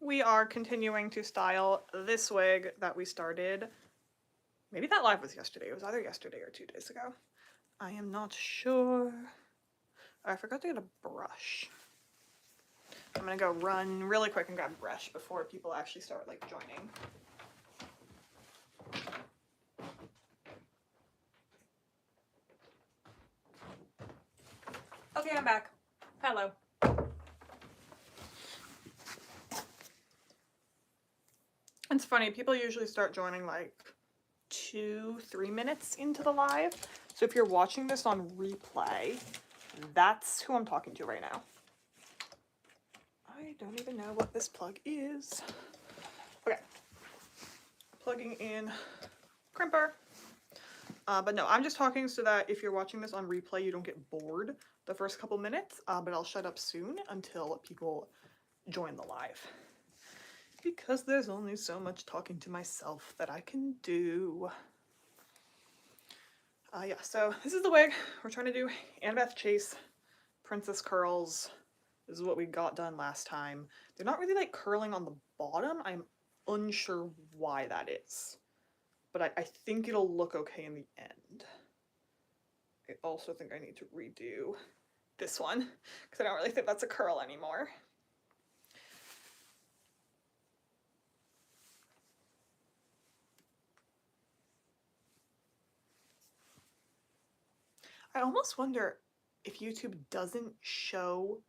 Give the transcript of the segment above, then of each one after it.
we are continuing to style this wig that we started. Maybe that live was yesterday. It was either yesterday or 2 days ago. I am not sure. I forgot to get a brush. I'm gonna go run really quick and grab a brush before people actually start like joining. Okay, I'm back. Hello. It's funny, people usually start joining like 2-3 minutes into the live. So if you're watching this on replay, that's who I'm talking to right now. I don't even know what this plug is. Okay. Plugging in crimper. But no, I'm just talking so that if you're watching this on replay, you don't get bored the first couple minutes, but I'll shut up soon until people join the live. Because there's only so much talking to myself that I can do. Yeah, so this is the wig we're trying to do. Annabeth Chase Princess Curls. This is what we got done last time. They're not really like curling on the bottom. I'm unsure why that is. But I think it'll look okay in the end. I also think I need to redo this one because I don't really think that's a curl anymore. I almost wonder if YouTube doesn't show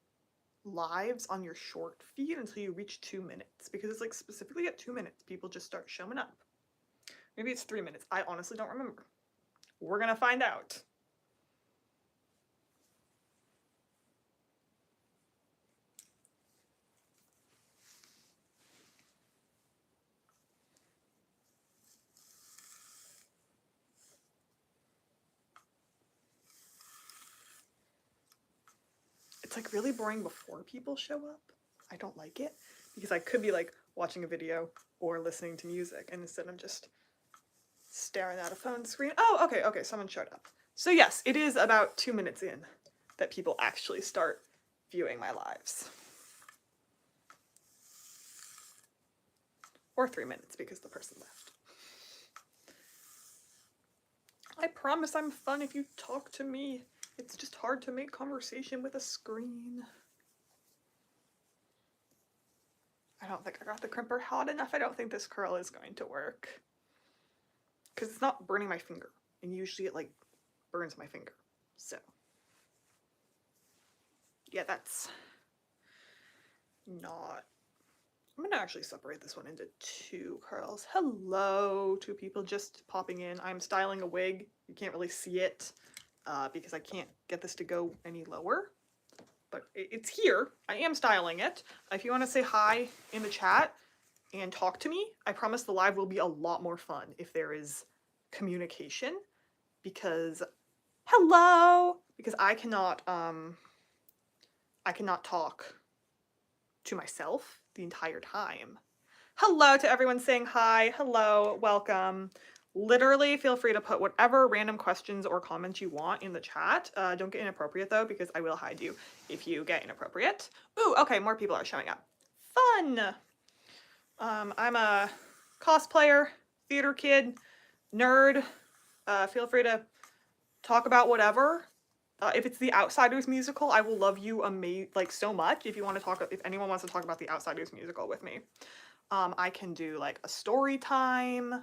lives on your short feed until you reach 2 minutes, because it's like specifically at 2 minutes people just start showing up. Maybe it's 3 minutes. I honestly don't remember. We're gonna find out. It's like really boring before people show up. I don't like it because I could be like watching a video or listening to music, and instead I'm just staring at a phone screen. Oh, okay, someone showed up. So yes, it is about 2 minutes in that people actually start viewing my lives. Or 3 minutes because the person left. I promise I'm fun if you talk to me. It's just hard to make conversation with a screen. I don't think I got the crimper hot enough. I don't think this curl is going to work. Because it's not burning my finger. And usually it like burns my finger. So. Yeah, that's not... I'm gonna actually separate this one into 2 curls. Hello, 2 people just popping in. I'm styling a wig. You can't really see it because I can't get this to go any lower. But it's here. I am styling it. If you want to say hi in the chat and talk to me, I promise the live will be a lot more fun if there is communication. Because, hello! Because I cannot talk to myself the entire time. Hello to everyone saying hi. Hello, welcome. Literally feel free to put whatever random questions or comments you want in the chat. Don't get inappropriate though, because I will hide you if you get inappropriate. Ooh, okay, more people are showing up. Fun! I'm a cosplayer, theater kid, nerd. Feel free to talk about whatever. If it's the Outsiders musical, I will love you like so much. If anyone wants to talk about the Outsiders musical with me, I can do like a story time.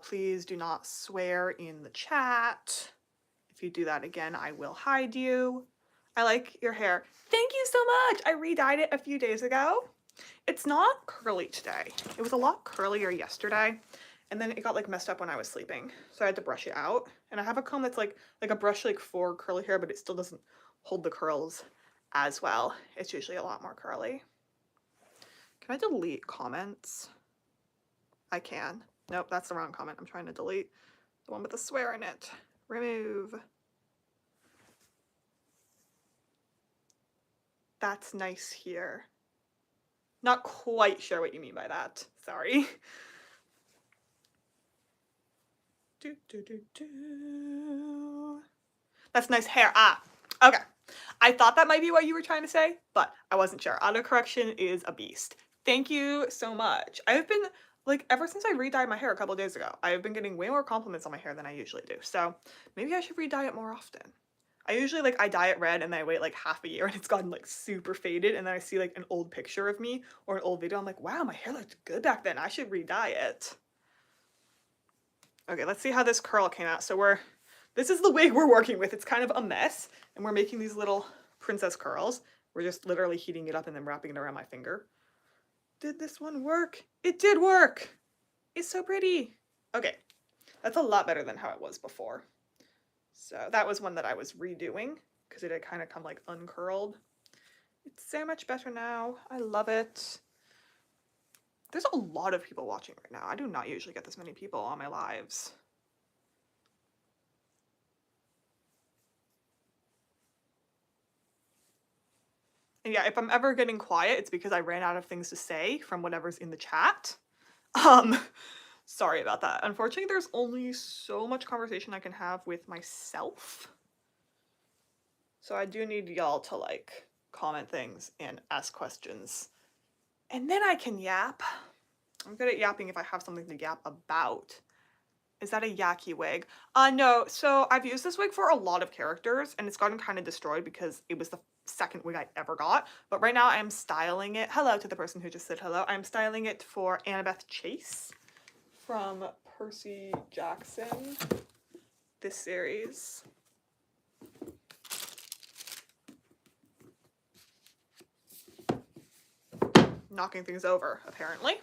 Please do not swear in the chat. If you do that again, I will hide you. I like your hair. Thank you so much. I re-dyed it a few days ago. It's not curly today. It was a lot curlier yesterday. And then it got like messed up when I was sleeping. So I had to brush it out. And I have a comb that's like a brush like for curly hair, but it still doesn't hold the curls as well. It's usually a lot more curly. Can I delete comments? I can. Nope, that's the wrong comment. I'm trying to delete the one with the swear in it. Remove. That's nice here. Not quite sure what you mean by that. Sorry. That's nice hair. Okay. I thought that might be what you were trying to say, but I wasn't sure. Autocorrection is a beast. Thank you so much. I've been, like, ever since I re-dyed my hair a couple days ago, I've been getting way more compliments on my hair than I usually do. So maybe I should re-dye it more often. I usually, like, I dye it red and then I wait like half a year and it's gotten like super faded, and then I see like an old picture of me or an old video. I'm like, wow, my hair looked good back then. I should re-dye it. Okay, let's see how this curl came out. So this is the wig we're working with. It's kind of a mess, and we're making these little princess curls. We're just literally heating it up and then wrapping it around my finger. Did this one work? It did work! It's so pretty! Okay, that's a lot better than how it was before. So that was one that I was redoing because it had kind of come like uncurled. It's so much better now. I love it. There's a lot of people watching right now. I do not usually get this many people on my lives. And yeah, if I'm ever getting quiet, it's because I ran out of things to say from whatever's in the chat. Sorry about that. Unfortunately, there's only so much conversation I can have with myself. So I do need y'all to like comment things and ask questions. And then I can yap. I'm good at yapping if I have something to yap about. Is that a Yaki wig? No. So I've used this wig for a lot of characters and it's gotten kind of destroyed because it was the second wig I ever got. But right now I'm styling it. Hello to the person who just said hello. I'm styling it for Annabeth Chase from Percy Jackson, this series. Knocking things over, apparently.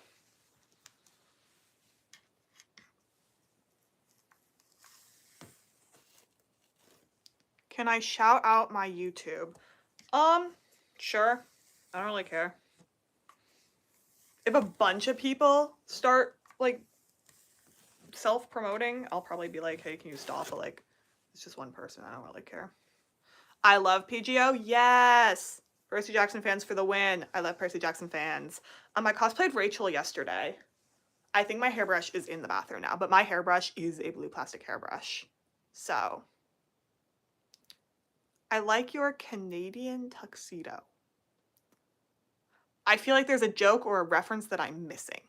Can I shout out my YouTube? Sure. I don't really care. If a bunch of people start, like, self-promoting, I'll probably be like, hey, can you stop? But, like, it's just one person. I don't really care. I love PGO. Yes! Percy Jackson fans for the win. I love Percy Jackson fans. I cosplayed Rachel yesterday. I think my hairbrush is in the bathroom now, but my hairbrush is a blue plastic hairbrush. So, I like your Canadian tuxedo. I feel like there's a joke or a reference that I'm missing.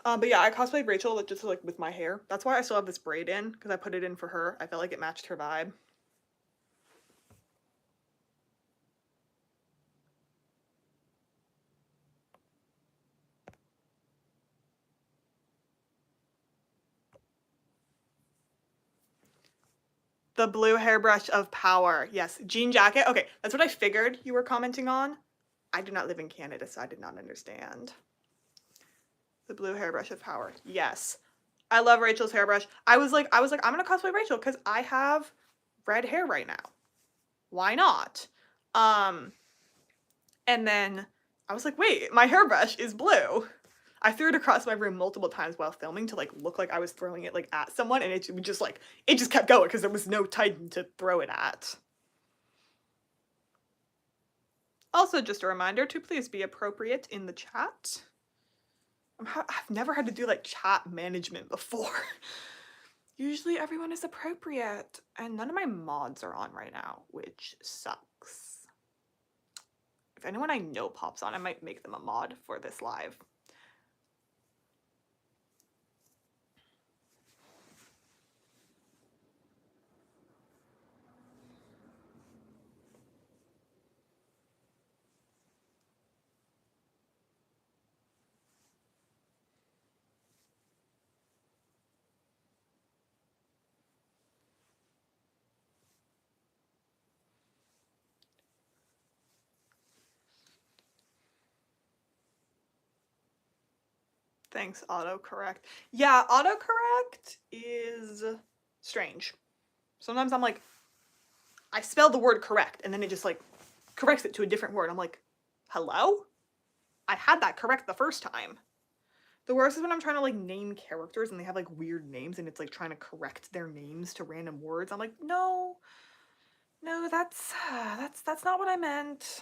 But yeah, I cosplayed Rachel just like with my hair. That's why I still have this braid in, because I put it in for her. I felt like it matched her vibe. The blue hairbrush of power. Yes, jean jacket. Okay, that's what I figured you were commenting on. I do not live in Canada, so I did not understand. The blue hairbrush of power. Yes. I love Rachel's hairbrush. I was like, I'm gonna cosplay Rachel because I have red hair right now. Why not? And then I was like, wait, my hairbrush is blue. I threw it across my room multiple times while filming to like look like I was throwing it like at someone, and it just kept going because there was no Titan to throw it at. Also, just a reminder to please be appropriate in the chat. I've never had to do like chat management before. Usually everyone is appropriate, and none of my mods are on right now, which sucks. If anyone I know pops on, I might make them a mod for this live. Thanks, autocorrect. Yeah, autocorrect is strange. Sometimes I'm like, I spelled the word correct, and then it just like corrects it to a different word. I'm like, hello? I had that correct the first time. The worst is when I'm trying to like name characters and they have like weird names and it's like trying to correct their names to random words. I'm like, no, that's not what I meant.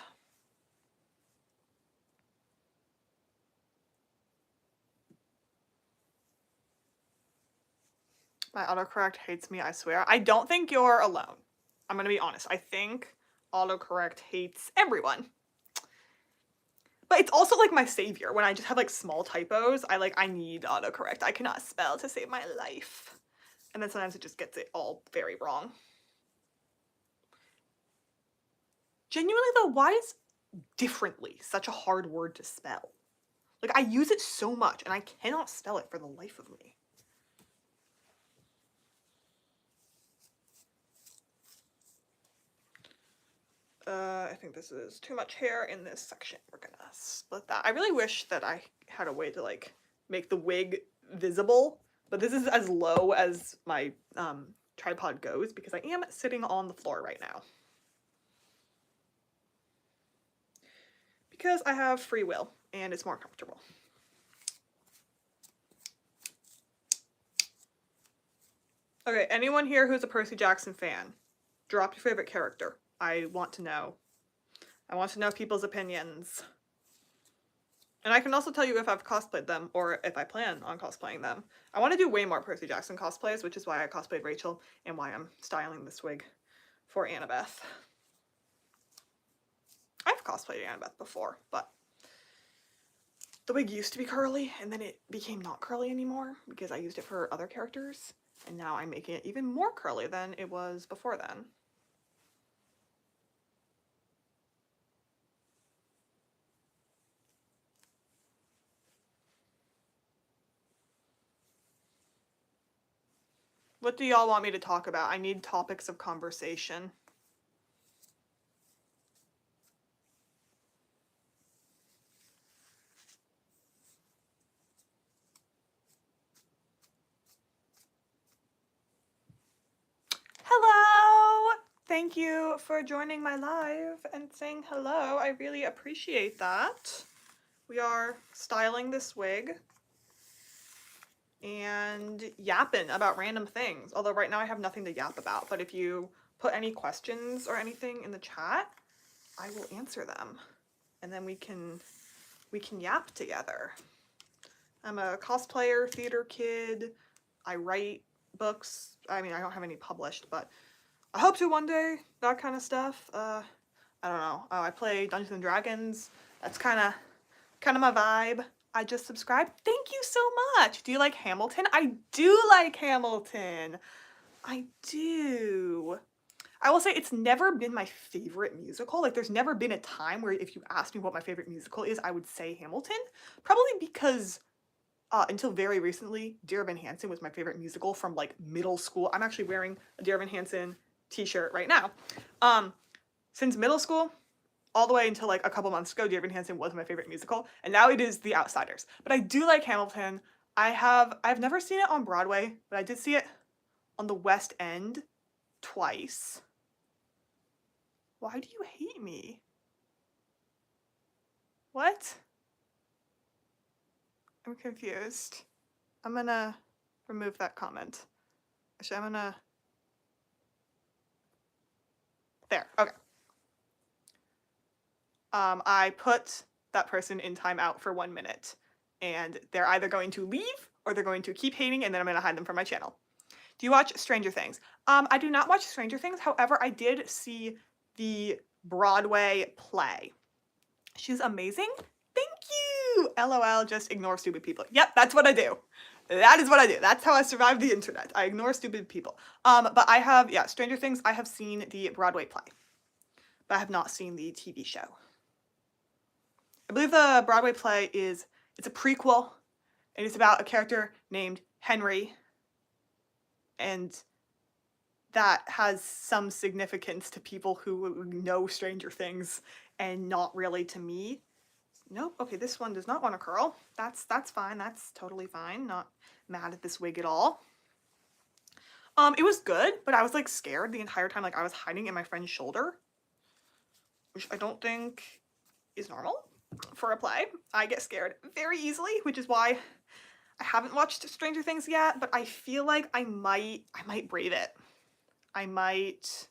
My autocorrect hates me, I swear. I don't think you're alone. I'm gonna be honest. I think autocorrect hates everyone. But it's also like my savior. When I just have like small typos, I need autocorrect. I cannot spell to save my life. And then sometimes it just gets it all very wrong. Genuinely though, why is differently such a hard word to spell? Like, I use it so much and I cannot spell it for the life of me. I think this is too much hair in this section. We're gonna split that. I really wish that I had a way to like make the wig visible, but this is as low as my tripod goes because I am sitting on the floor right now. Because I have free will and it's more comfortable. Okay, anyone here who's a Percy Jackson fan, drop your favorite character. I want to know. I want to know people's opinions. And I can also tell you if I've cosplayed them or if I plan on cosplaying them. I want to do way more Percy Jackson cosplays, which is why I cosplayed Rachel and why I'm styling this wig for Annabeth. I've cosplayed Annabeth before, but the wig used to be curly and then it became not curly anymore because I used it for other characters. And now I'm making it even more curly than it was before then. What do y'all want me to talk about? I need topics of conversation. Hello! Thank you for joining my live and saying hello. I really appreciate that. We are styling this wig and yapping about random things. Although right now I have nothing to yap about, but if you put any questions or anything in the chat, I will answer them. And then we can yap together. I'm a cosplayer, theater kid. I write books. I mean, I don't have any published, but I hope to one day, that kind of stuff. I don't know. I play Dungeons and Dragons. That's kind of my vibe. I just subscribed. Thank you so much. Do you like Hamilton? I do like Hamilton. I do. I will say it's never been my favorite musical. Like, there's never been a time where if you asked me what my favorite musical is, I would say Hamilton. Probably because until very recently, Dear Evan Hansen was my favorite musical from like middle school. I'm actually wearing a Dear Evan Hansen t-shirt right now. Since middle school, all the way until like a couple months ago, Dear Evan Hansen was my favorite musical, and now it is The Outsiders. But I do like Hamilton. I've never seen it on Broadway, but I did see it on the West End twice. Why do you hate me? What? I'm confused. I'm gonna remove that comment. Actually, I'm gonna... There, okay. I put that person in timeout for 1 minute, and they're either going to leave or they're going to keep hating, and then I'm gonna hide them from my channel. Do you watch Stranger Things? I do not watch Stranger Things. However, I did see the Broadway play. She's amazing. Thank you. LOL, just ignore stupid people. Yep, that's what I do. That is what I do. That's how I survive the internet. I ignore stupid people. But I have, yeah, Stranger Things, I have seen the Broadway play, but I have not seen the TV show. I believe the Broadway play it's a prequel, and it's about a character named Henry, and that has some significance to people who know Stranger Things and not really to me. Nope, okay, this one does not want to curl. That's fine, that's totally fine. Not mad at this wig at all. It was good, but I was like scared the entire time. Like I was hiding in my friend's shoulder, which I don't think is normal for a play. I get scared very easily, which is why I haven't watched Stranger Things yet, but I feel like I might brave it. I might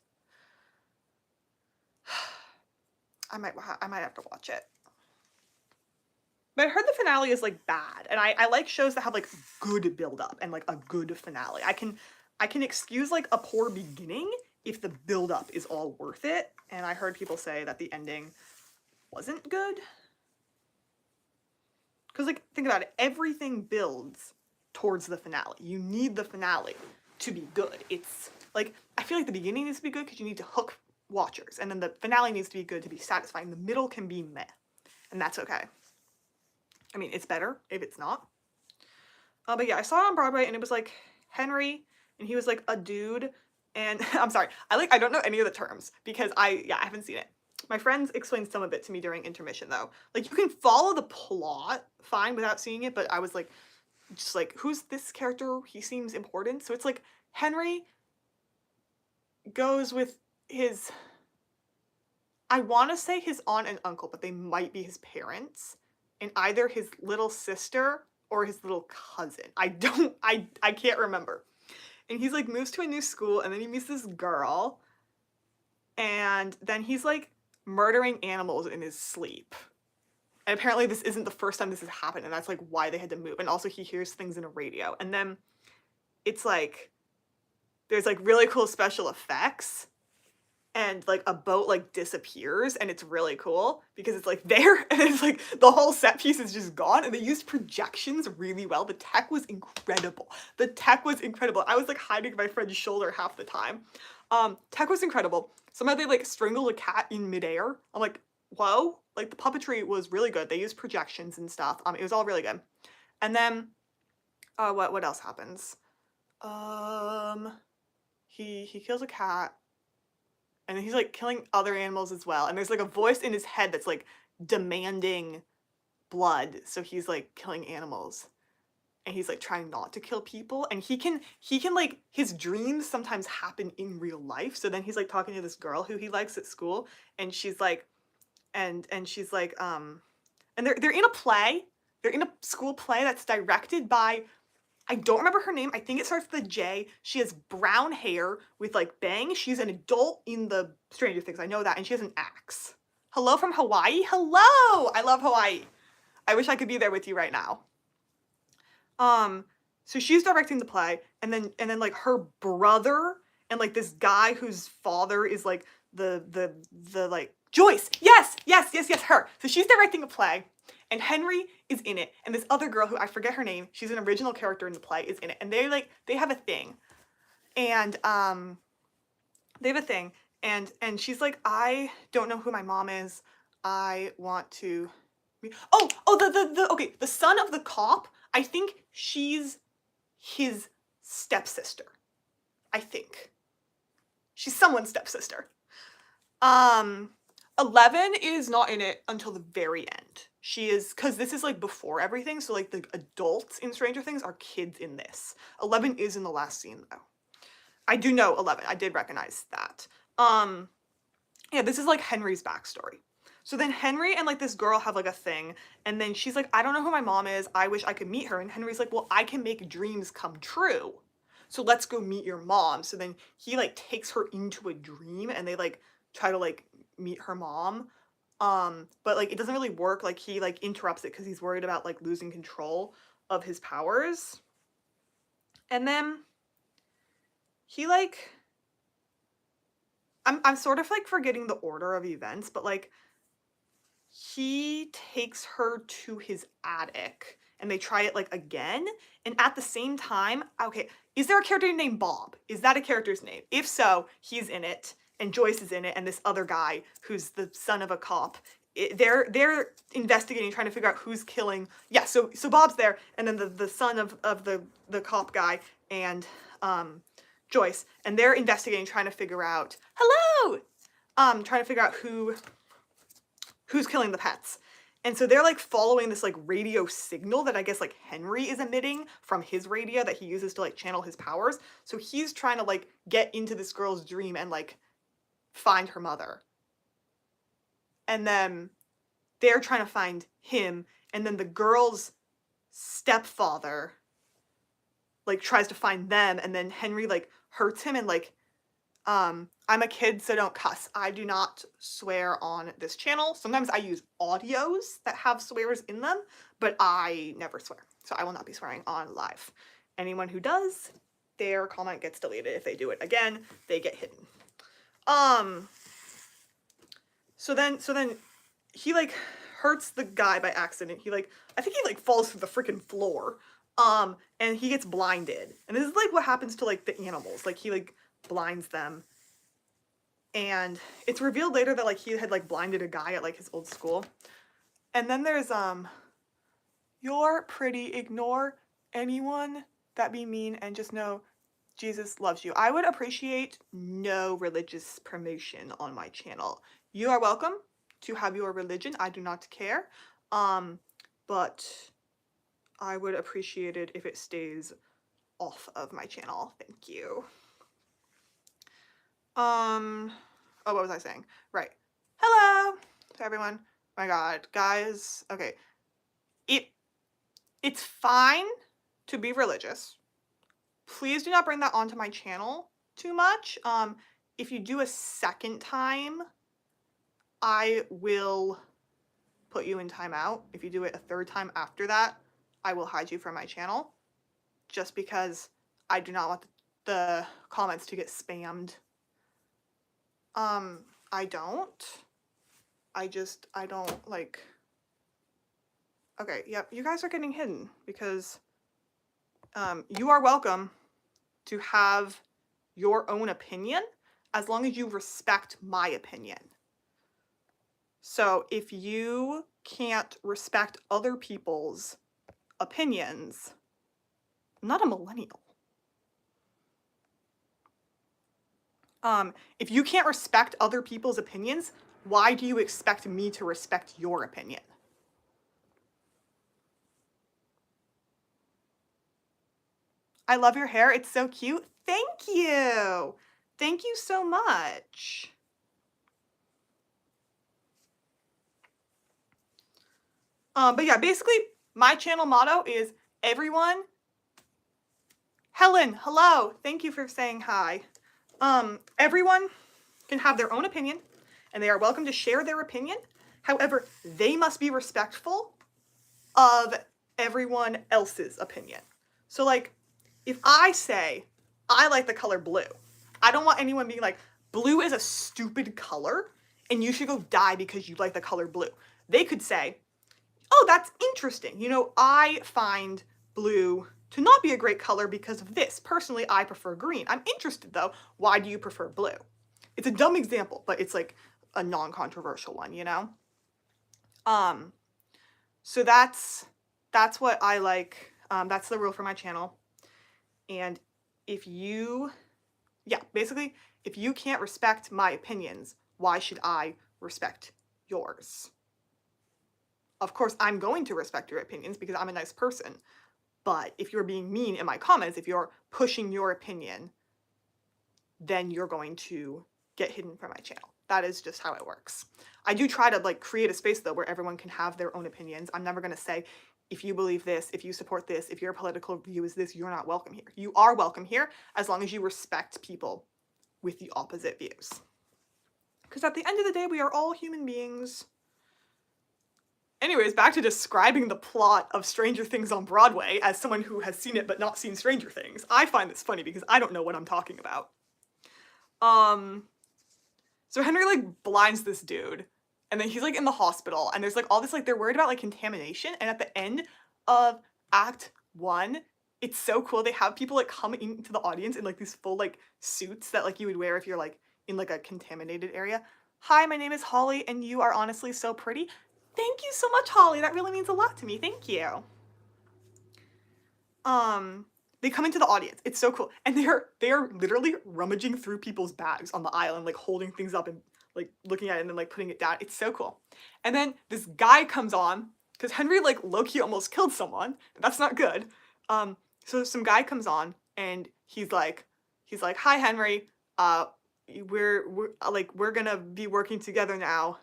have to watch it. But I heard the finale is like bad, and I like shows that have like good build up and like a good finale. I can excuse like a poor beginning if the build up is all worth it, and I heard people say that the ending wasn't good. Because, like, think about it. Everything builds towards the finale. You need the finale to be good. It's, like, I feel like the beginning needs to be good because you need to hook watchers. And then the finale needs to be good to be satisfying. The middle can be meh. And that's okay. I mean, it's better if it's not. But yeah, I saw it on Broadway and it was like Henry, and he was like a dude. And I'm sorry, I don't know any of the terms because I haven't seen it. My friends explained some of it to me during intermission though. Like you can follow the plot fine without seeing it, but I was like, just like, who's this character? He seems important. So it's like Henry goes with his, I want to say his aunt and uncle, but they might be his parents, and either his little sister or his little cousin. I can't remember. And he's like moves to a new school, and then he meets this girl, and then he's like murdering animals in his sleep. And apparently this isn't the first time this has happened, and that's like why they had to move. And also he hears things in a radio. And then it's like there's like really cool special effects, and like a boat like disappears, and it's really cool because it's like there and it's like the whole set piece is just gone, and they used projections really well. The tech was incredible. I was like hiding my friend's shoulder half the time. Tech was incredible. Somehow they like strangled a cat in midair. I'm like, whoa, like the puppetry was really good. They used projections and stuff. It was all really good. And then what else happens? He kills a cat. And then he's like killing other animals as well. And there's like a voice in his head that's like demanding blood. So he's like killing animals. And he's like trying not to kill people. And he can like, his dreams sometimes happen in real life. So then he's like talking to this girl who he likes at school. And she's like, and she's like, and they're in a play. They're in a school play that's directed by, I don't remember her name. I think it starts with a J. She has brown hair with like bangs. She's an adult in the Stranger Things. I know that. And she has an axe. Hello from Hawaii. Hello. I love Hawaii. I wish I could be there with you right now. So she's directing the play, and then like her brother and like this guy whose father is like the like Joyce. Yes, her. So she's directing a play. And Henry is in it, and this other girl who I forget her name, she's an original character in the play, is in it, and they have a thing, and and she's like, I don't know who my mom is. I want to. The son of the cop. I think she's his stepsister. I think she's someone's stepsister. 11 is not in it until the very end. She is, because this is like before everything, so like the adults in Stranger Things are kids in this. 11 is in the last scene though. I do know 11. I did recognize that. Yeah, this is like Henry's backstory. So then Henry and like this girl have like a thing, and then she's like, I don't know who my mom is. I wish I could meet her. And Henry's like, well, I can make dreams come true. So let's go meet your mom. So then he like takes her into a dream, and they like try to like meet her mom. But like it doesn't really work. Like he like interrupts it because he's worried about like losing control of his powers. And then he like, I'm sort of like forgetting the order of events, but like he takes her to his attic and they try it like again. And at the same time, okay, is there a character named Bob? Is that a character's name? If so, he's in it, and Joyce is in it, and this other guy who's the son of a cop. They're investigating, trying to figure out who's killing. Yeah, so Bob's there, and then the son of the cop guy and Joyce, and they're investigating, trying to figure out trying to figure out who's killing the pets. And so they're like following this like radio signal that I guess like Henry is emitting from his radio that he uses to like channel his powers. So he's trying to like get into this girl's dream and like find her mother. And then they're trying to find him, and then the girl's stepfather like tries to find them, and then Henry like hurts him and like I'm a kid, so don't cuss. I do not swear on this channel. Sometimes I use audios that have swears in them, but I never swear. So I will not be swearing on live. Anyone who does, their comment gets deleted. If they do it again, they get hidden. So then he like hurts the guy by accident. I think he like falls through the freaking floor. And he gets blinded. And this is like what happens to like the animals. Like he like blinds them. And it's revealed later that like he had like blinded a guy at like his old school. And then there's you're pretty, ignore anyone that be mean and just know Jesus loves you. I would appreciate no religious promotion on my channel. You are welcome to have your religion. I do not care. But I would appreciate it if it stays off of my channel. Thank you. Oh, what was I saying? Right. Hello to everyone. My God, guys. Okay. It's fine to be religious. Please do not bring that onto my channel too much. If you do a second time, I will put you in timeout. If you do it a third time after that, I will hide you from my channel. Just because I do not want the comments to get spammed. I don't. I don't like... Okay, yep, you guys are getting hidden because you are welcome to have your own opinion as long as you respect my opinion. So if you can't respect other people's opinions, I'm not a millennial. If you can't respect other people's opinions, why do you expect me to respect your opinion? I love your hair. It's so cute. Thank you. Thank you so much. But yeah, basically my channel motto is everyone. Helen, hello. Thank you for saying hi. Everyone can have their own opinion and they are welcome to share their opinion. However, they must be respectful of everyone else's opinion. So like, if I say, I like the color blue, I don't want anyone being like, blue is a stupid color and you should go die because you like the color blue. They could say, oh, that's interesting. You know, I find blue to not be a great color because of this. Personally, I prefer green. I'm interested though. Why do you prefer blue? It's a dumb example, but it's like a non-controversial one, you know? So that's what I like. That's the rule for my channel. And if you, basically, if you can't respect my opinions, why should I respect yours? Of course, I'm going to respect your opinions because I'm a nice person. But if you're being mean in my comments, if you're pushing your opinion, then you're going to get hidden from my channel. That is just how it works. I do try to like create a space though where everyone can have their own opinions. I'm never going to say, if you believe this, if you support this, if your political view is this, you're not welcome here. You are welcome here as long as you respect people with the opposite views. Because at the end of the day, we are all human beings. Anyways, back to describing the plot of Stranger Things on Broadway as someone who has seen it but not seen Stranger Things. I find this funny because I don't know what I'm talking about. So Henry like blinds this dude and then he's like in the hospital and there's like all this like they're worried about like contamination, and at the end of Act 1, it's so cool. They have people like come into the audience in like these full like suits that like you would wear if you're like in like a contaminated area. Hi, my name is Holly and you are honestly so pretty. Thank you so much, Holly. That really means a lot to me. Thank you. They come into the audience. It's so cool. And they are literally rummaging through people's bags on the island, like holding things up and like looking at it and then like putting it down. It's so cool. And then this guy comes on because Henry like low-key almost killed someone. That's not good. So some guy comes on and he's like, hi, Henry. We're gonna be working together now.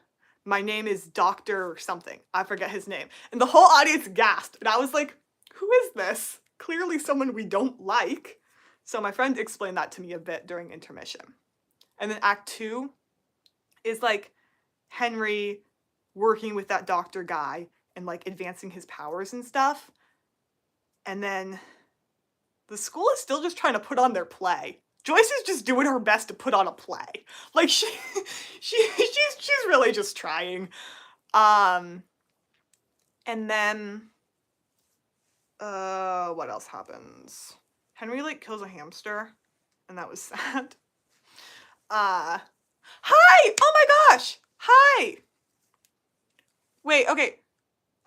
My name is Dr. something. I forget his name. And the whole audience gasped. And I was like, who is this? Clearly someone we don't like. So my friend explained that to me a bit during intermission. And then Act 2 is like Henry working with that doctor guy and like advancing his powers and stuff. And then the school is still just trying to put on their play. Joyce is just doing her best to put on a play. Like she's really just trying. And then, what else happens? Henry, like, kills a hamster, and that was sad. Hi! Oh my gosh! Hi! Wait, okay.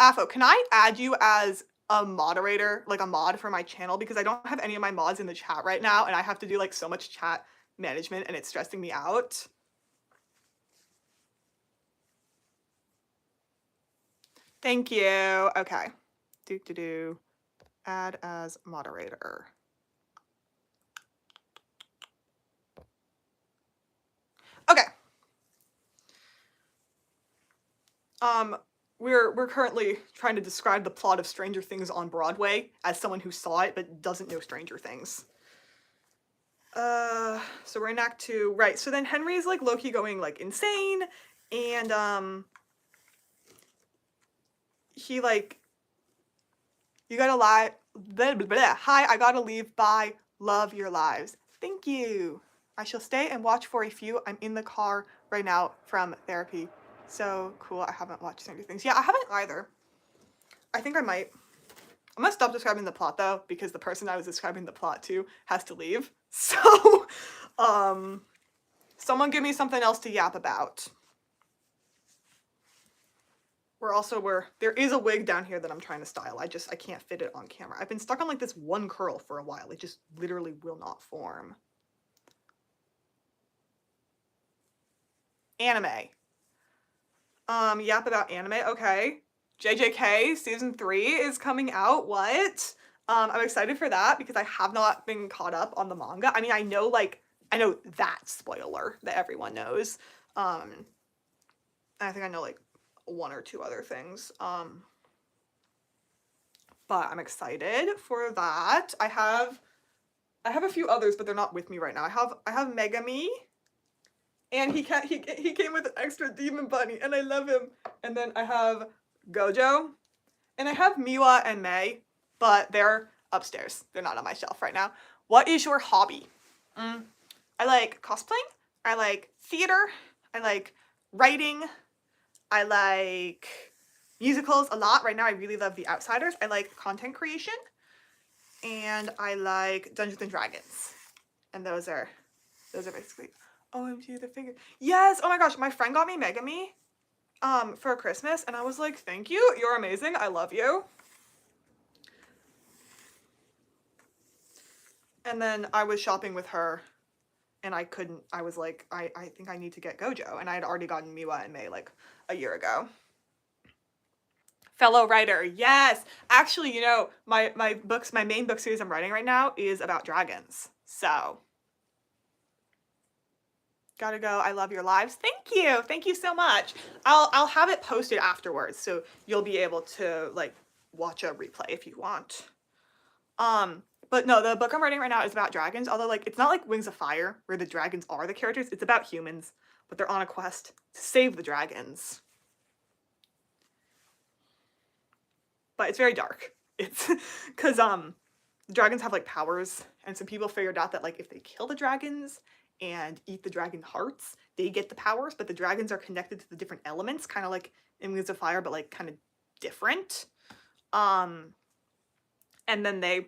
Afo, can I add you as a moderator, like a mod for my channel? Because I don't have any of my mods in the chat right now, and I have to do, like, so much chat management, and it's stressing me out. Thank you. Okay. Add as moderator. Okay. We're currently trying to describe the plot of Stranger Things on Broadway as someone who saw it but doesn't know Stranger Things. So we're in Act 2, right? So then Henry's like low-key going like insane, and he like, you gotta lie. Blah, blah, blah. Hi, I gotta leave. Bye. Love your lives. Thank you. I shall stay and watch for a few. I'm in the car right now from therapy. So cool. I haven't watched Stranger Things. Yeah, I haven't either. I think I might. I'm gonna stop describing the plot though, because the person I was describing the plot to has to leave. So, someone give me something else to yap about. There is a wig down here that I'm trying to style. I can't fit it on camera. I've been stuck on like this one curl for a while. It just literally will not form. Anime. Yap about anime. Okay. JJK season 3 is coming out. What? I'm excited for that because I have not been caught up on the manga. I mean, I know that spoiler that everyone knows. I think I know like one or two other things. But I'm excited for that. I have a few others, but they're not with me right now. I have Megami, and he came with an extra demon bunny, and I love him. And then I have Gojo, and I have Miwa and Mei, but they're upstairs. They're not on my shelf right now. What is your hobby? I like cosplaying. I like theater. I like writing. I like musicals a lot. Right now I really love The Outsiders. I like content creation. And I like Dungeons and Dragons. And those are basically, OMG, the figure. Yes, oh my gosh, my friend got me Megami for Christmas, and I was like, thank you, you're amazing, I love you. And then I was shopping with her, and I was like, I think I need to get Gojo, and I had already gotten Miwa and Mei like a year ago. Fellow writer, yes! Actually, you know, my main book series I'm writing right now is about dragons, so. Gotta go, I love your lives. Thank you so much. I'll have it posted afterwards, so you'll be able to like watch a replay if you want. But no, the book I'm writing right now is about dragons, although like it's not like Wings of Fire where the dragons are the characters. It's about humans, but they're on a quest to save the dragons. But it's very dark. It's because the dragons have like powers, and some people figured out that like if they kill the dragons and eat the dragon hearts, they get the powers, but the dragons are connected to the different elements, kind of like in Wings of Fire, but like kind of different. And then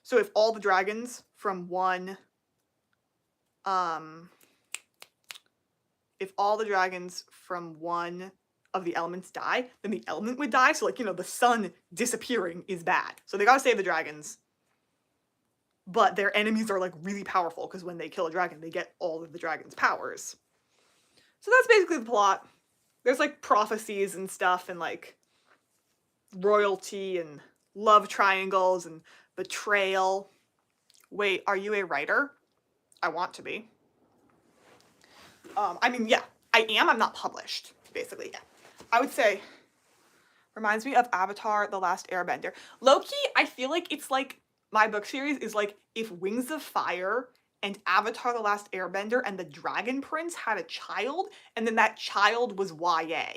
so if all the dragons from one, if all the dragons from one of the elements die, then the element would die. So like, you know, the sun disappearing is bad. So they gotta save the dragons. But their enemies are like really powerful because when they kill a dragon, they get all of the dragon's powers. So that's basically the plot. There's like prophecies and stuff, and like royalty and love triangles and betrayal. Wait, are you a writer? I want to be. I mean, yeah, I am. I'm not published, basically, yeah. I would say, reminds me of Avatar: The Last Airbender. Low-key, I feel like it's like, my book series is like if Wings of Fire and Avatar: The Last Airbender and the Dragon Prince had a child, and then that child was YA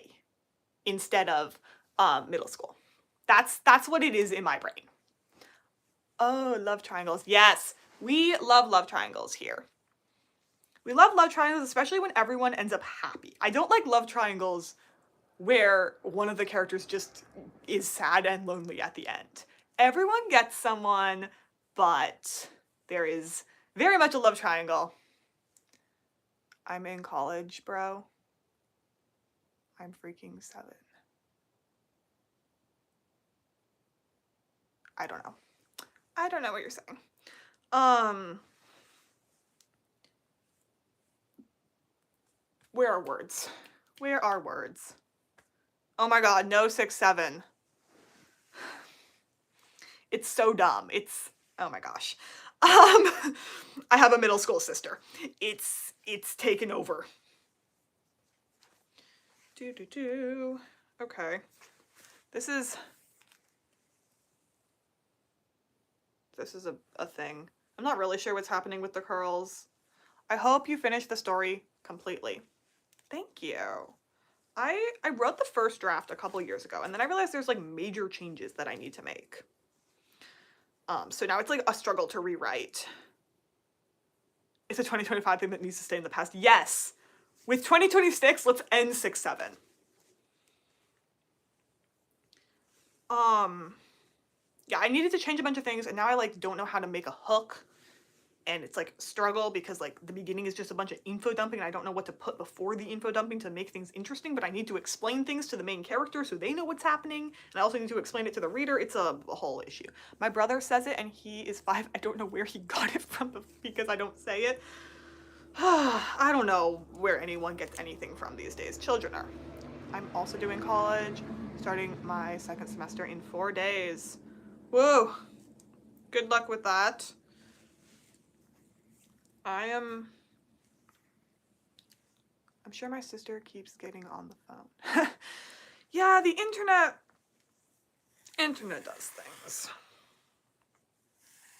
instead of middle school. That's what it is in my brain. Oh, love triangles. Yes, we love love triangles here. We love love triangles, especially when everyone ends up happy. I don't like love triangles where one of the characters just is sad and lonely at the end. Everyone gets someone, but there is very much a love triangle. I'm in college, bro. I'm freaking 7. I don't know. I don't know what you're saying. Where are words? Where are words? Oh my god, no 6-7. It's so dumb. It's, oh my gosh. I have a middle school sister. It's taken over. Okay. This is a thing. I'm not really sure what's happening with the curls. I hope you finish the story completely. Thank you. I wrote the first draft a couple years ago, and then I realized there's like major changes that I need to make. So now it's like a struggle to rewrite. It's a 2025 thing that needs to stay in the past. Yes! With 2026, let's end 6-7. Yeah, I needed to change a bunch of things, and now I like don't know how to make a hook. And it's like struggle because like the beginning is just a bunch of info dumping and I don't know what to put before the info dumping to make things interesting, but I need to explain things to the main character so they know what's happening, and I also need to explain it to the reader. It's a whole issue. My brother says it and he is 5. I don't know where he got it from because I don't say it. I don't know where anyone gets anything from these days. Children are. I'm also doing college, starting my second semester in 4 days. Whoa. Good luck with that. I'm sure my sister keeps getting on the phone. Yeah, the internet does things.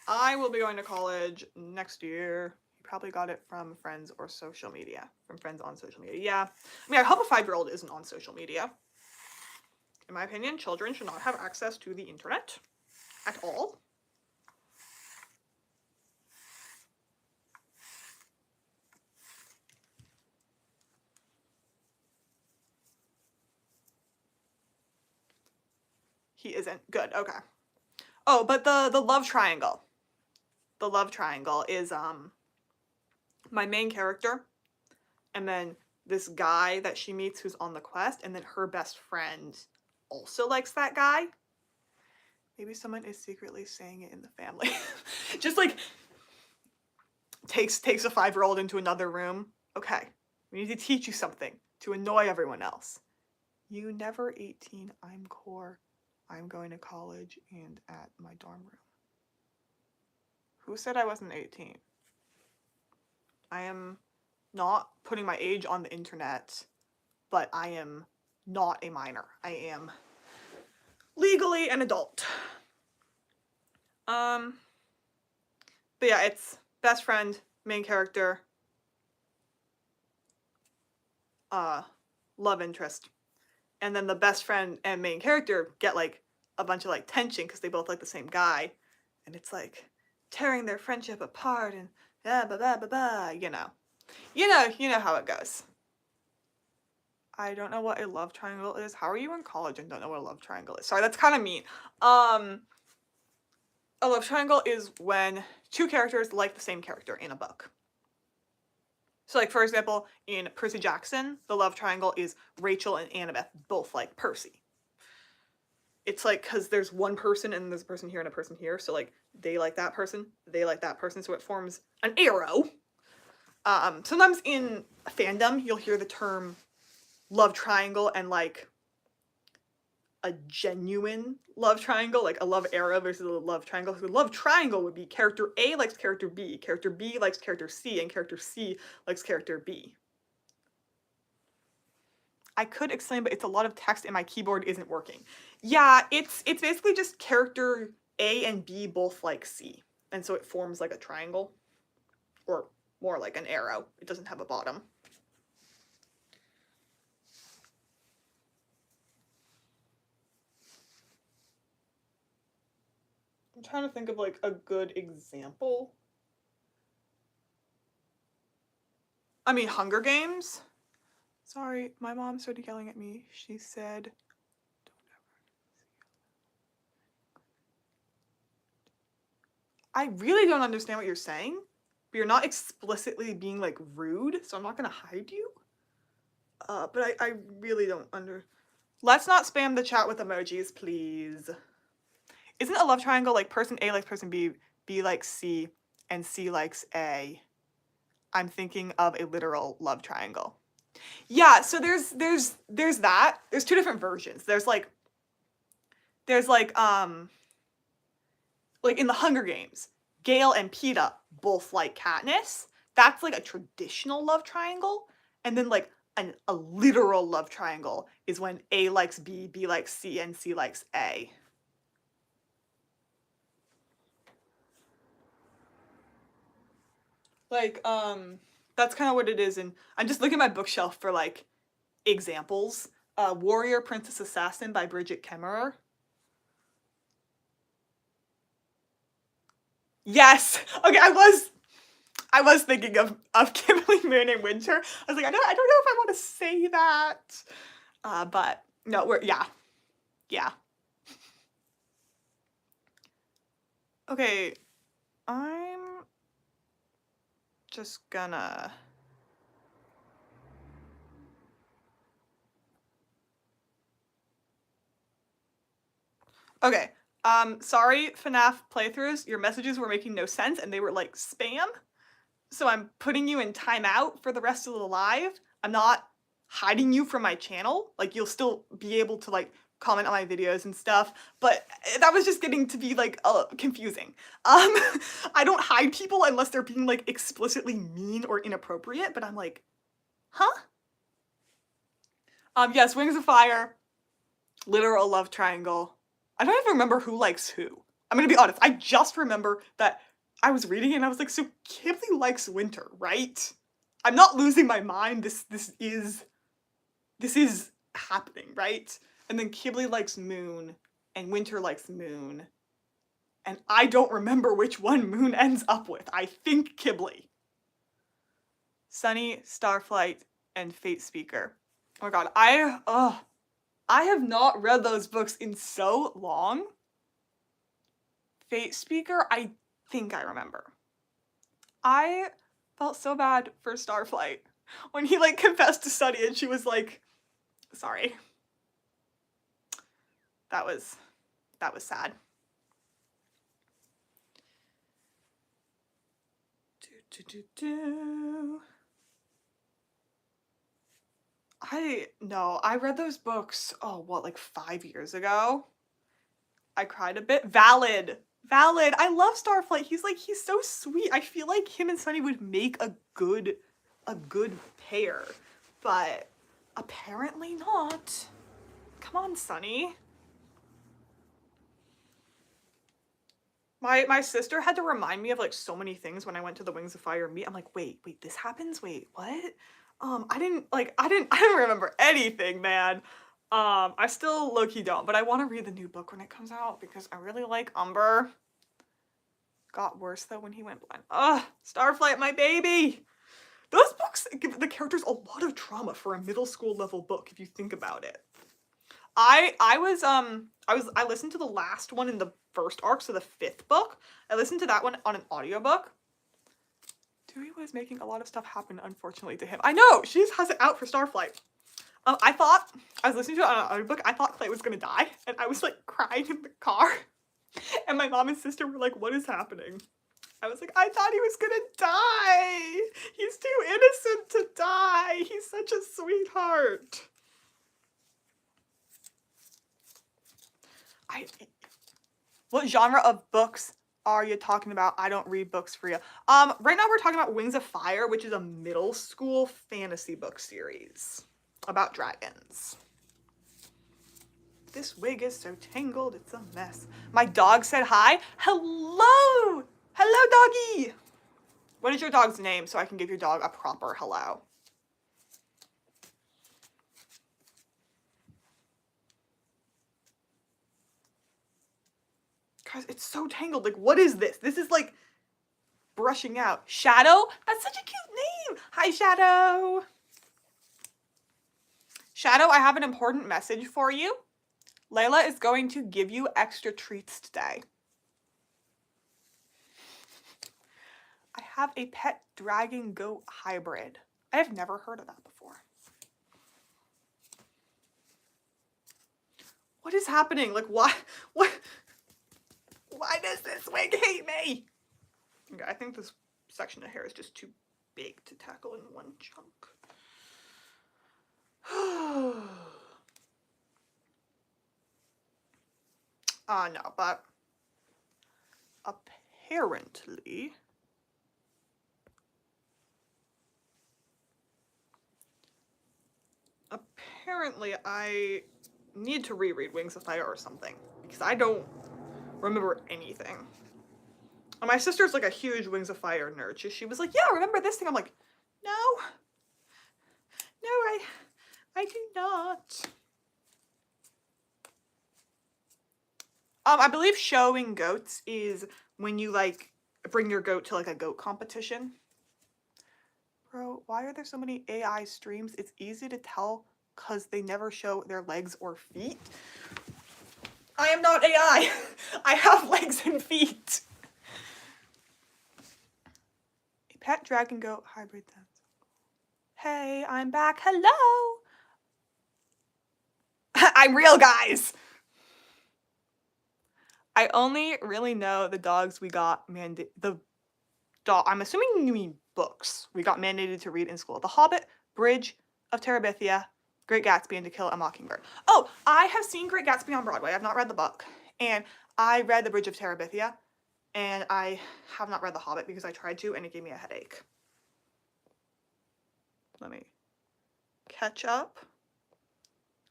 I will be going to college next year. You probably got it from friends or social media. From friends on social media. Yeah. I mean, I hope a 5-year-old isn't on social media. In my opinion, children should not have access to the internet at all. He isn't. Good. Okay. Oh, but the love triangle. The love triangle is my main character, and then this guy that she meets who's on the quest, and then her best friend also likes that guy. Maybe someone is secretly saying it in the family. Just like takes a 5-year-old into another room. Okay, we need to teach you something to annoy everyone else. You never 18, I'm core. I'm going to college and at my dorm room. Who said I wasn't 18? I am not putting my age on the internet, but I am not a minor. I am legally an adult. But yeah, it's best friend, main character, love interest. And then the best friend and main character get like a bunch of like tension because they both like the same guy. And it's like tearing their friendship apart and blah blah blah blah blah, you know. You know how it goes. I don't know what a love triangle is. How are you in college and don't know what a love triangle is? Sorry, that's kind of mean. A love triangle is when 2 characters like the same character in a book. So like, for example, in Percy Jackson, the love triangle is Rachel and Annabeth both like Percy. It's like, because there's one person and there's a person here and a person here, so like, they like that person, they like that person, so it forms an arrow. Sometimes in fandom, you'll hear the term love triangle and like a genuine love triangle, like a love arrow versus a love triangle. So the love triangle would be character A likes character B likes character C, and character C likes character B. I could explain, but it's a lot of text and my keyboard isn't working. Yeah, it's basically just character A and B both like C, and so it forms like a triangle, or more like an arrow. It doesn't have a bottom. I'm trying to think of like a good example. I mean, Hunger Games. Sorry, my mom started yelling at me. She said, I really don't understand what you're saying, but you're not explicitly being like rude, so I'm not gonna hide you. But I really don't Let's not spam the chat with emojis, please. Isn't a love triangle like person A likes person B, B likes C, and C likes A? I'm thinking of a literal love triangle. Yeah, so there's that. There's two different versions. There's like in the Hunger Games, Gale and Peeta both like Katniss. That's like a traditional love triangle. And then like a literal love triangle is when A likes B, B likes C, and C likes A. Like, that's kind of what it is. And I'm just looking at my bookshelf for like examples. Warrior Princess Assassin by Bridget Kemmerer. Yes. Okay, I was thinking of Kimberly Moon and Winter. I was like, I don't know if I want to say that. But no, yeah. Okay, I'm just gonna. Okay. Sorry, FNAF playthroughs. Your messages were making no sense and they were like spam. So I'm putting you in timeout for the rest of the live. I'm not hiding you from my channel. Like, you'll still be able to like comment on my videos and stuff, but that was just getting to be like confusing. I don't hide people unless they're being like explicitly mean or inappropriate, but I'm like, huh? Yes, Wings of Fire, literal love triangle. I don't even remember who likes who. I'm gonna be honest, I just remember that I was reading it and I was like, so Kibley likes Winter, right? I'm not losing my mind. This is happening, right? And then Kibley likes Moon and Winter likes Moon. And I don't remember which one Moon ends up with. I think Kibley. Sunny, Starflight, and Fate Speaker. Oh my god, I have not read those books in so long. Fate Speaker, I think I remember. I felt so bad for Starflight when he like confessed to Sunny and she was like, sorry. That was sad. I read those books, like 5 years ago? I cried a bit. Valid. I love Starflight. He's so sweet. I feel like him and Sunny would make a good pair, but apparently not. Come on, Sunny. My sister had to remind me of like so many things when I went to the Wings of Fire meet. I'm like, wait, this happens? Wait, what? I didn't remember anything, man. I still low-key don't, but I want to read the new book when it comes out because I really like Umber. Got worse though when he went blind. Ugh, Starflight, my baby! Those books give the characters a lot of trauma for a middle school level book if you think about it. I listened to the last one in the first arc, so the 5th book. I listened to that one on an audiobook. Dewey was making a lot of stuff happen, unfortunately, to him. I know! She just has it out for Starflight. I was listening to it on an audiobook, I thought Clay was gonna die, and I was like crying in the car. And my mom and sister were like, what is happening? I was like, I thought he was gonna die! He's too innocent to die! He's such a sweetheart! What genre of books are you talking about? I don't read books for you. Right now we're talking about Wings of Fire, which is a middle school fantasy book series about dragons. This wig is so tangled, it's a mess. My dog said hi. Hello! Hello, doggy! What is your dog's name so I can give your dog a proper hello? Guys, it's so tangled. Like, what is this? This is like brushing out. Shadow? That's such a cute name. Hi, Shadow. Shadow, I have an important message for you. Layla is going to give you extra treats today. I have a pet dragon goat hybrid. I have never heard of that before. What is happening? Like, why does this wig hate me? Okay, I think this section of hair is just too big to tackle in one chunk. No, but apparently I need to reread Wings of Fire or something because I don't remember anything. And my sister's like a huge Wings of Fire nerd. She was like, yeah, remember this thing? I'm like, no, I do not. I believe showing goats is when you like bring your goat to like a goat competition. Bro, why are there so many AI streams? It's easy to tell because they never show their legs or feet. I am not AI. I have legs and feet. A pet dragon goat hybrid. Hey, I'm back. Hello. I'm real, guys. I only really know the dogs we got I'm assuming you mean books we got mandated to read in school. The Hobbit, Bridge of Terabithia, Great Gatsby, and To Kill a Mockingbird. Oh, I have seen Great Gatsby on Broadway. I've not read the book. And I read The Bridge of Terabithia. And I have not read The Hobbit because I tried to and it gave me a headache. Let me catch up.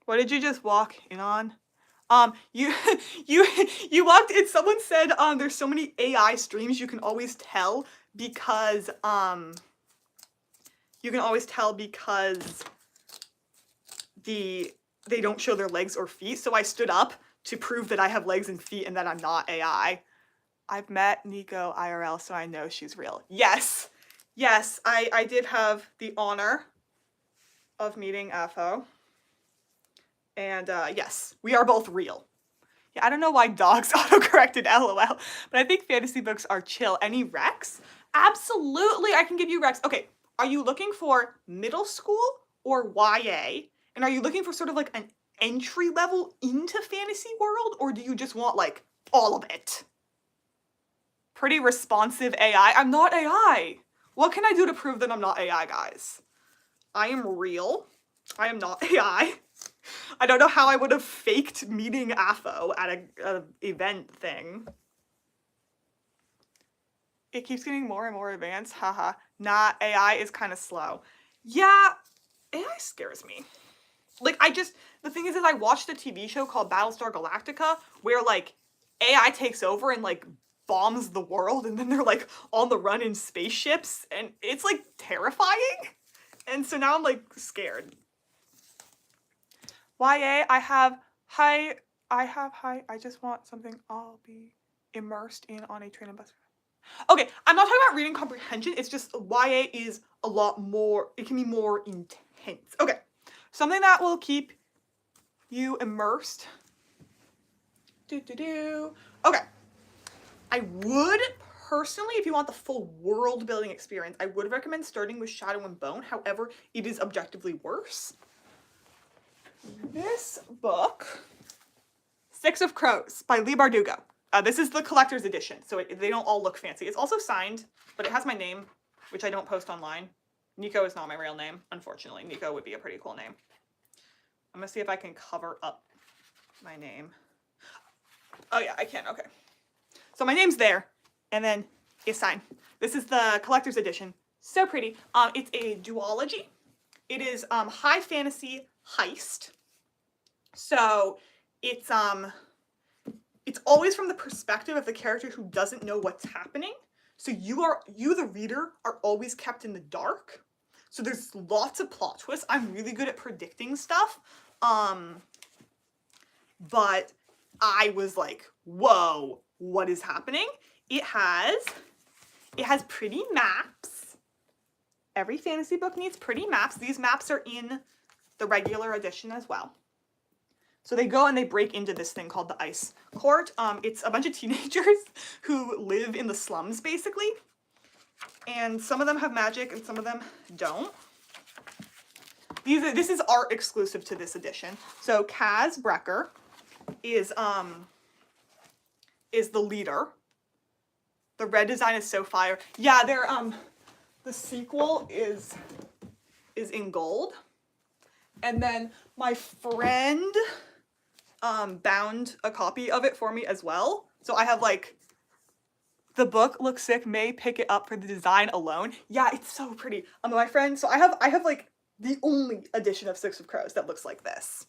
What did you just walk in on? You walked in, someone said, there's so many AI streams you can always tell because, they don't show their legs or feet, so I stood up to prove that I have legs and feet and that I'm not AI. I've met Nico IRL, so I know she's real. Yes, I did have the honor of meeting Afo. And yes, we are both real. Yeah, I don't know why dogs autocorrected LOL, but I think fantasy books are chill. Any recs? Absolutely, I can give you recs. Okay, are you looking for middle school or YA? And are you looking for sort of like an entry level into fantasy world, or do you just want like all of it? Pretty responsive AI. I'm not AI. What can I do to prove that I'm not AI, guys? I am real. I am not AI. I don't know how I would have faked meeting Afo at a event thing. It keeps getting more and more advanced. Haha. Nah, AI is kind of slow. Yeah, AI scares me. Like, the thing is I watched a TV show called Battlestar Galactica where, like, AI takes over and, like, bombs the world and then they're, like, on the run in spaceships and it's, like, terrifying. And so now I'm, like, scared. YA, I just want something I'll be immersed in on a train and bus. Okay, I'm not talking about reading comprehension, it's just YA is a lot more, it can be more intense. Okay, something that will keep you immersed. Okay, I would personally, if you want the full world building experience, I would recommend starting with Shadow and Bone. However, it is objectively worse. This book, Six of Crows by Leigh Bardugo. This is the collector's edition, so they don't all look fancy. It's also signed, but it has my name, which I don't post online. Nico is not my real name, unfortunately. Nico would be a pretty cool name. I'm gonna see if I can cover up my name. Oh yeah, I can, okay. So my name's there, and then it's signed. This is the collector's edition. So pretty. It's a duology. It is high fantasy heist. So it's always from the perspective of the character who doesn't know what's happening. So you the reader are always kept in the dark. So there's lots of plot twists. I'm really good at predicting stuff. But I was like, whoa, what is happening? It has pretty maps. Every fantasy book needs pretty maps. These maps are in the regular edition as well. So they go and they break into this thing called the Ice Court. It's a bunch of teenagers who live in the slums, basically. And some of them have magic and some of them don't. This is art exclusive to this edition. So Kaz Brekker is the leader. The red design is so fire. Yeah, the sequel is in gold. And then my friend bound a copy of it for me as well. So I have like, the book looks sick, may pick it up for the design alone. Yeah, it's so pretty. My friend, so I have like the only edition of Six of Crows that looks like this.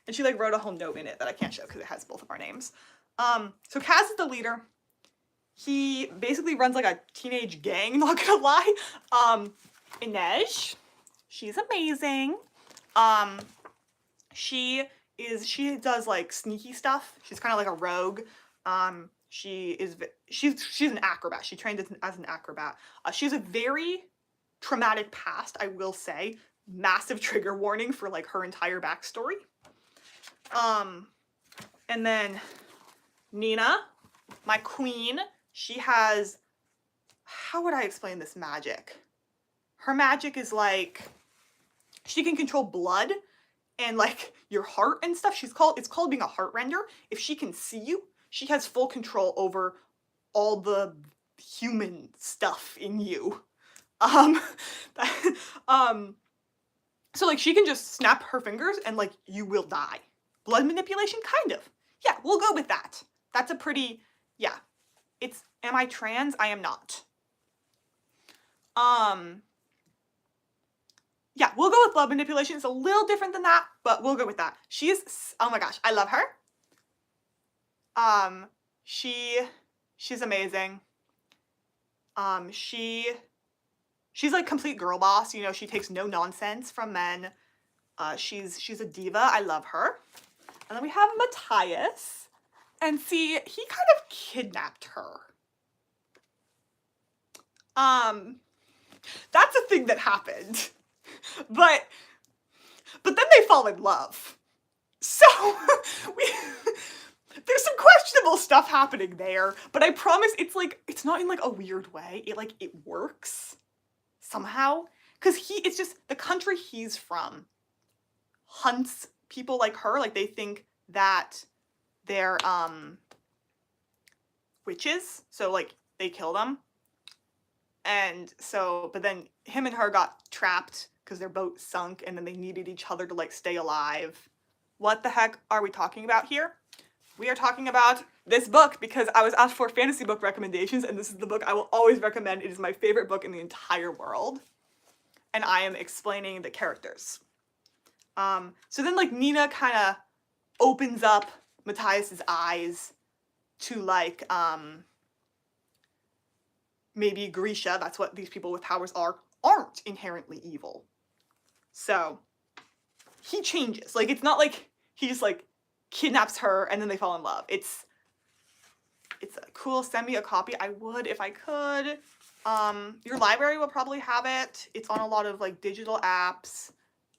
And she like wrote a whole note in it that I can't show because it has both of our names. So Kaz is the leader. He basically runs like a teenage gang, not gonna lie. Inej, she's amazing. She does like sneaky stuff. She's kind of like a rogue. She's an acrobat. She trained as an acrobat. She has a very traumatic past, I will say. Massive trigger warning for like her entire backstory. And then Nina, my queen, she has, how would I explain this magic? Her magic is like, she can control blood and like your heart and stuff. It's called being a heart render. If she can see you, she has full control over all the human stuff in you. So like she can just snap her fingers and like you will die. Blood manipulation, kind of. Yeah, we'll go with that. That's a pretty, yeah. Am I trans? I am not. Yeah, we'll go with blood manipulation. It's a little different than that, but we'll go with that. Oh my gosh, I love her. She's amazing. She's like complete girl boss, you know, she takes no nonsense from men. She's a diva, I love her. And then we have Matthias, and see, he kind of kidnapped her. That's a thing that happened. But then they fall in love. So, there's some questionable stuff happening there, but I promise it's not in like a weird way. It works somehow. Cause it's just the country he's from hunts people like her. Like they think that they're witches. So like they kill them. And so, but then him and her got trapped because their boat sunk and then they needed each other to like stay alive. What the heck are we talking about here? We are talking about this book because I was asked for fantasy book recommendations and this is the book I will always recommend. It is my favorite book in the entire world. And I am explaining the characters. So then like Nina kind of opens up Matthias's eyes to like, maybe Grisha, that's what these people with powers aren't inherently evil. So he changes. Like it's not like he just like kidnaps her and then they fall in love. It's a cool, send me a copy. I would if I could. Your library will probably have it. It's on a lot of like digital apps,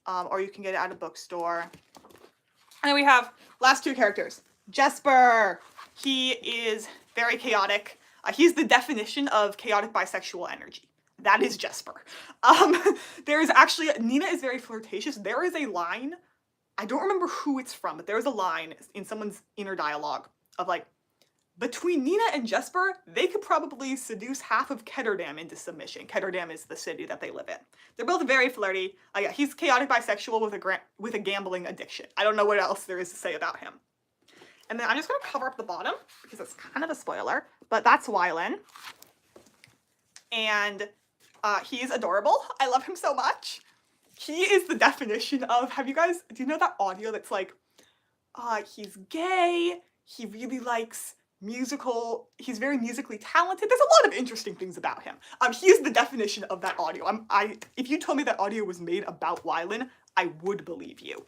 or you can get it at a bookstore. And then we have last two characters. Jesper. He is very chaotic. He's the definition of chaotic bisexual energy. That is Jesper. There's actually, Nina is very flirtatious. There is a line, I don't remember who it's from, but there is a line in someone's inner dialogue of like, between Nina and Jesper, they could probably seduce half of Ketterdam into submission. Ketterdam is the city that they live in. They're both very flirty. Yeah, he's chaotic bisexual with a gambling addiction. I don't know what else there is to say about him. And then I'm just going to cover up the bottom because it's kind of a spoiler, but that's Wylan. And he's adorable. I love him so much. He is the definition of, do you know that audio that's like, he's gay, he really likes he's very musically talented. There's a lot of interesting things about him. He is the definition of that audio. If you told me that audio was made about Wylan, I would believe you.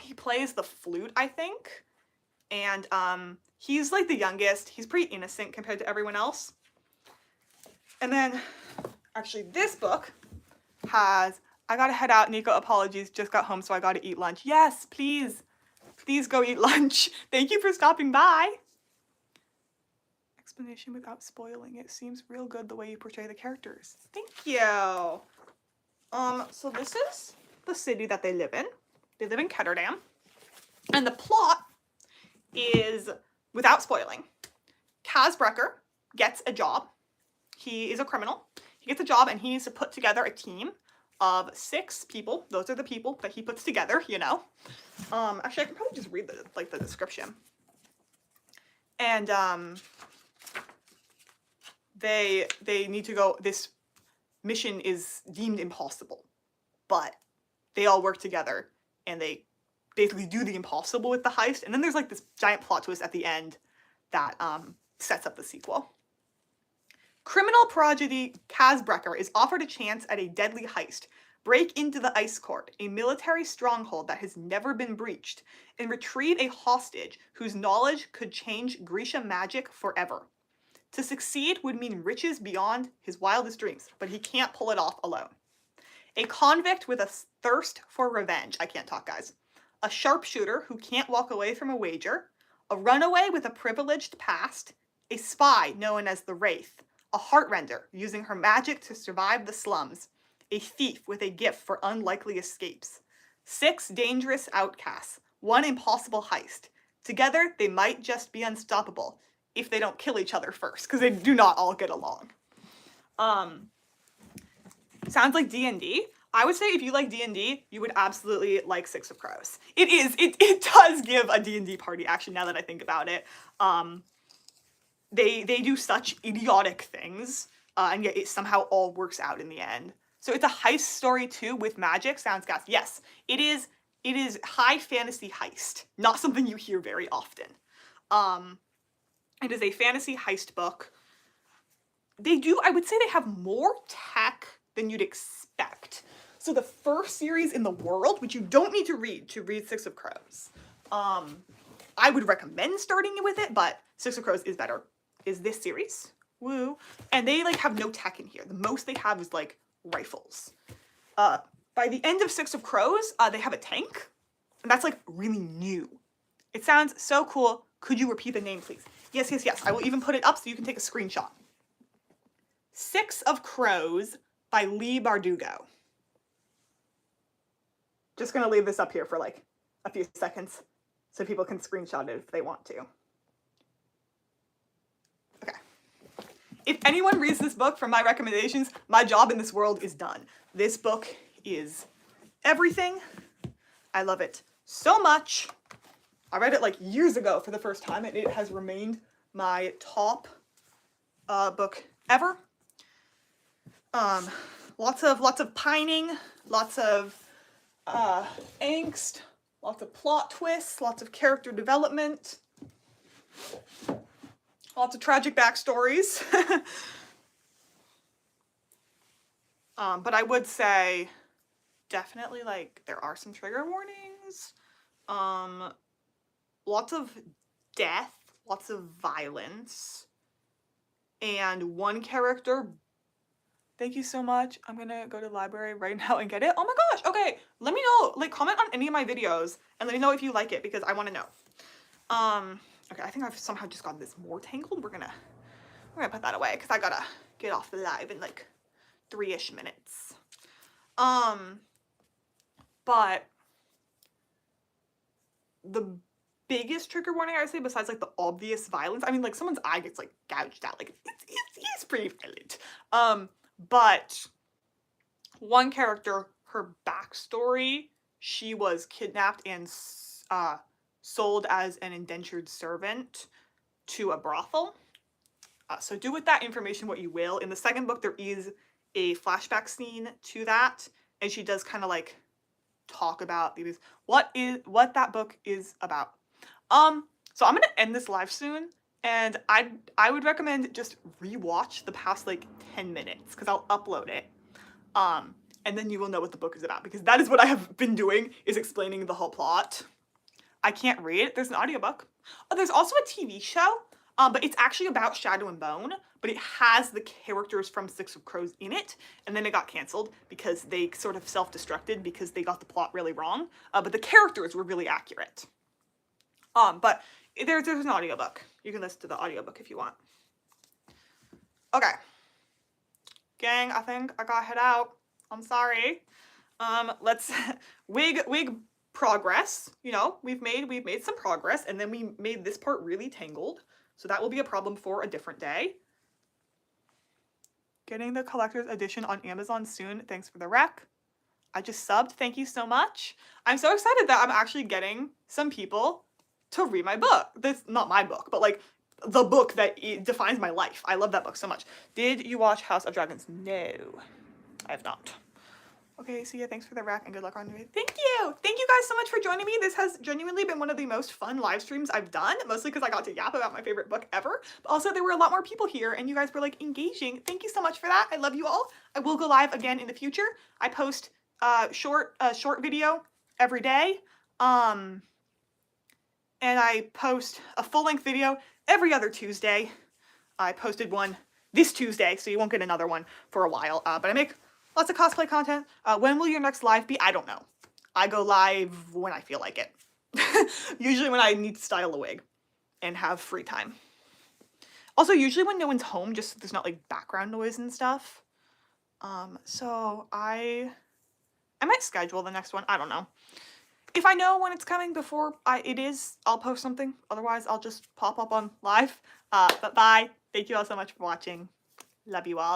He plays the flute, I think. And he's like the youngest. He's pretty innocent compared to everyone else. And then, actually, this book has I gotta head out. Nico, apologies. Just got home, so I gotta eat lunch. Yes, please. Please go eat lunch. Thank you for stopping by. Explanation without spoiling. It seems real good the way you portray the characters. Thank you. So this is the city that they live in. They live in Ketterdam. And the plot is, without spoiling, Kaz Brekker gets a job. He is a criminal. He gets a job and he needs to put together a team of 6 people. Those are the people that he puts together, you know. Actually, I can probably just read the description. And they need to go. This mission is deemed impossible, but they all work together and they basically do the impossible with the heist. And then there's like this giant plot twist at the end that sets up the sequel. Criminal prodigy Kaz Brekker is offered a chance at a deadly heist. Break into the Ice Court, a military stronghold that has never been breached, and retrieve a hostage whose knowledge could change Grisha magic forever. To succeed would mean riches beyond his wildest dreams, but he can't pull it off alone. A convict with a thirst for revenge. I can't talk, guys. A sharpshooter who can't walk away from a wager. A runaway with a privileged past. A spy known as the Wraith. A heartrender using her magic to survive the slums. A thief with a gift for unlikely escapes. 6 dangerous outcasts. 1 impossible heist. Together, they might just be unstoppable if they don't kill each other first, because they do not all get along. Sounds like D&D. I would say if you like D&D, you would absolutely like Six of Crows. It does give a D&D party action now that I think about it. They do such idiotic things, and yet it somehow all works out in the end. So it's a heist story too with magic. Sounds gas. Yes, it is high fantasy heist. Not something you hear very often. It is a fantasy heist book. I would say they have more tech than you'd expect. So the first series in the world, which you don't need to read Six of Crows, I would recommend starting with it, but Six of Crows is better, is this series. Woo. And they like have no tech in here. The most they have is like rifles. By the end of Six of Crows, they have a tank, and that's like really new. It sounds so cool. Could you repeat the name, please? Yes, yes, yes. I will even put it up so you can take a screenshot. Six of Crows by Leigh Bardugo. Just gonna leave this up here for like a few seconds so people can screenshot it if they want to. Okay. If anyone reads this book from my recommendations, my job in this world is done. This book is everything. I love it so much. I read it like years ago for the first time, and it has remained my top book ever. Lots of pining, lots of angst, lots of plot twists, lots of character development, lots of tragic backstories. But I would say definitely like there are some trigger warnings. Lots of death, lots of violence, and one character. Thank you so much. I'm gonna go to the library right now and get it. Oh my gosh, okay. Let me know, like comment on any of my videos and let me know if you like it because I wanna know. Okay, I think I've somehow just gotten this more tangled. We're gonna put that away because I gotta get off the live in like 3-ish minutes. But the biggest trigger warning I would say, besides like the obvious violence, I mean like someone's eye gets like gouged out, like it's pretty violent. But one character, her backstory, she was kidnapped and sold as an indentured servant to a brothel. So do with that information what you will. In the second book, there is a flashback scene to that, and she does kind of like talk about what that book is about. So I'm gonna end this live soon, and I would recommend just rewatch the past like 10 minutes because I'll upload it. And then you will know what the book is about because that is what I have been doing, is explaining the whole plot. I can't read it. There's an audiobook. Oh, there's also a TV show. But it's actually about Shadow and Bone, but it has the characters from Six of Crows in it, and then it got canceled because they sort of self-destructed because they got the plot really wrong. But the characters were really accurate. But there's an audiobook. You can listen to the audiobook if you want. Okay. Gang, I think I gotta head out. I'm sorry. Let's wig progress. You know, we've made some progress, and then we made this part really tangled. So that will be a problem for a different day. Getting the collector's edition on Amazon soon. Thanks for the rec. I just subbed. Thank you so much. I'm so excited that I'm actually getting some people to read my book. This, not my book, but like the book that defines my life. I love that book so much. Did you watch House of Dragons? No, I have not. Okay, see ya. Thanks for the rec and good luck on your way. Thank you! Thank you guys so much for joining me. This has genuinely been one of the most fun live streams I've done, mostly because I got to yap about my favorite book ever. But also there were a lot more people here and you guys were like engaging. Thank you so much for that. I love you all. I will go live again in the future. I post short video every day. And I post a full-length video every other Tuesday. I posted one this Tuesday, so you won't get another one for a while. But I make lots of cosplay content. When will your next live be? I don't know. I go live when I feel like it. Usually when I need to style a wig and have free time. Also, usually when no one's home, just so there's not like background noise and stuff. So I might schedule the next one. I don't know. If I know when it's coming before it is, I'll post something. Otherwise, I'll just pop up on live. But bye. Thank you all so much for watching. Love you all.